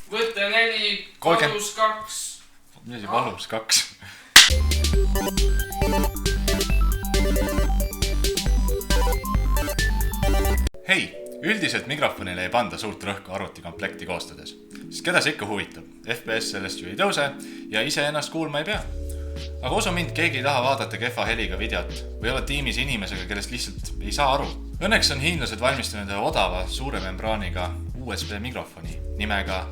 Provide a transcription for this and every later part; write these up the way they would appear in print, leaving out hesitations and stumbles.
Võte 4, 30. valus 2. Mis asi valus 2? Hei, üldiselt mikrofonile ei panda suurt rõhku arvutikomplekti koostades, sest keda see ikka huvitab, FPS sellest ju ei tõuse ja ise ennast kuulma ei pea. Aga usu mind, keegi ei taha vaadata kehva heliga videot või olla tiimis inimesega, kellest lihtsalt ei saa aru. Õnneks on hiinlased valmistanud odava suure membraaniga USB mikrofoni nimega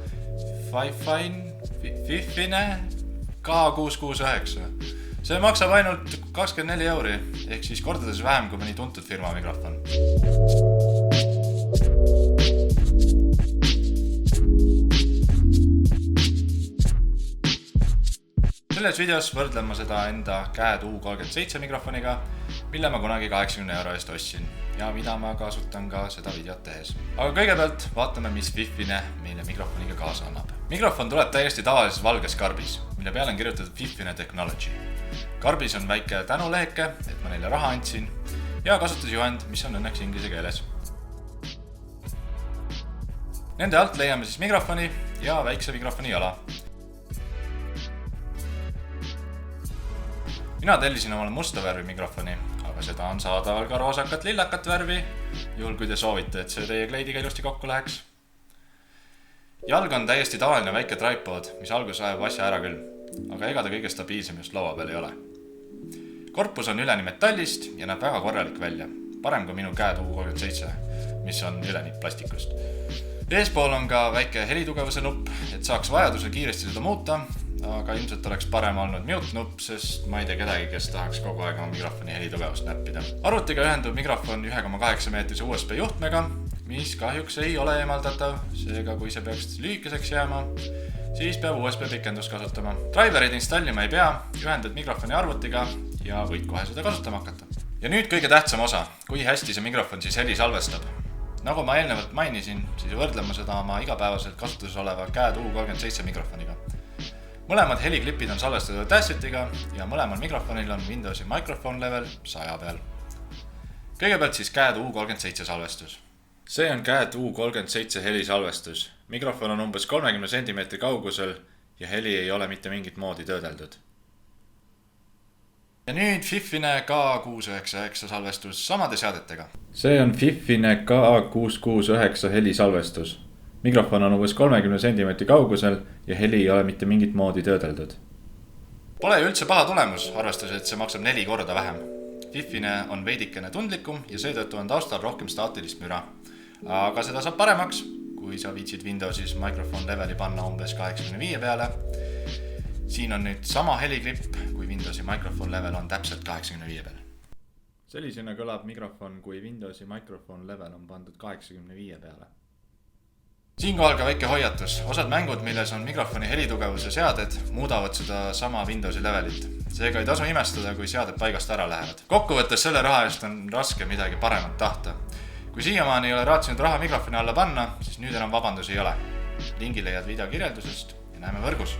Fifine K669. See maksab ainult 24 euri, ehk siis kordades vähem kui mõni tuntud firma mikrofon. Selles videos võrdlen ma seda enda CAD U37 mikrofoniga, mille ma kunagi 80 euro eest ostsin ja mida ma kasutan ka seda videot tehes. Aga kõigepealt vaatame, mis Fifine meile mikrofoniga kaasa annab. Mikrofon tuleb täiesti tavalises valges karbis, mille peale on kirjutatud Fifine Technology. Karbis on väike tänuleheke, et ma neile raha andsin ja kasutusjuhend, mis on õnneks inglise keeles. Nende alt leiame siis mikrofoni ja väikse mikrofoni jala. Mina tellisin omale musta värvi mikrofoni, aga seda on saadaval ka roosakat lillakat värvi, juhul kui te soovite, et see teie kleidiga ilusti kokku läheks. Jalg on täiesti tavaline väike tripod, mis alguses ajab asja ära küll, aga ega ta kõige stabiilsem just laua peal ei ole. Korpus on üleni metallist ja näeb väga korralik välja, parem kui minu CAD U37, mis on üleni plastikust. Eespool on ka väike helitugevuse nupp, et saaks vajadusel kiiresti seda muuta, aga ilmselt oleks parem olnud mute nupp, sest ma ei tea kedagi, kes tahaks kogu aeg oma mikrofoni helitugevust näppida. Arvutiga ühendub mikrofon 1,8 meetrise USB juhtmega, mis kahjuks ei ole eemaldatav, seega kui see peaks lühikeseks jääma, siis peab USB pikendust kasutama. Driverid installima ei pea, ühendad mikrofoni arvutiga ja võid kohe seda kasutama hakata. Ja nüüd kõige tähtsam osa, kui hästi see mikrofon siis heli salvestab. Nagu ma eelnevalt mainisin, siis võrdlen ma seda oma igapäevaselt kasutuses oleva CAD U37 mikrofoniga. Mõlemad heliklipid on salvestatud Audacity'ga ja mõlemal mikrofonil on Windowsi microphone level 100 peal. Kõigepealt siis CAD U37 salvestus. See on CAD U37 helisalvestus. Mikrofon on umbes 30 cm kaugusel ja heli ei ole mitte mingit moodi töödeldud. Ja nüüd Fifine K669 salvestus samade seadetega. See on Fifine K669 helisalvestus. Mikrofon on umbes 30 cm kaugusel ja heli ei ole mitte mingit moodi töödeldud. Pole üldse paha tulemus, arvestades, et see maksab 4 korda vähem. Fifine on veidikene tundlikum ja seetõttu on taustal rohkem staatilist müra. Aga seda saab paremaks, kui sa viitsid Windowsis microphone leveli panna umbes 85 peale. Siin on nüüd sama heliklipp, kui Windowsi microphone level on täpselt 85 peal. Sellisena kõlab mikrofon, kui Windowsi microphone level on pandud 85 peale. Siinkohal ka väike hoiatus. Osad mängud, milles on mikrofoni helitugevuse seaded, muudavad seda sama Windowsi levelit. Seega ei tasu imestada, kui seaded paigast ära lähevad. Kokkuvõttes selle raha eest on raske midagi paremat tahta. Kui siiamaani ei ole raatsinud raha mikrofoni alla panna, siis nüüd enam vabandusi ei ole. Lingi leiad video kirjeldusest ja näeme võrgus.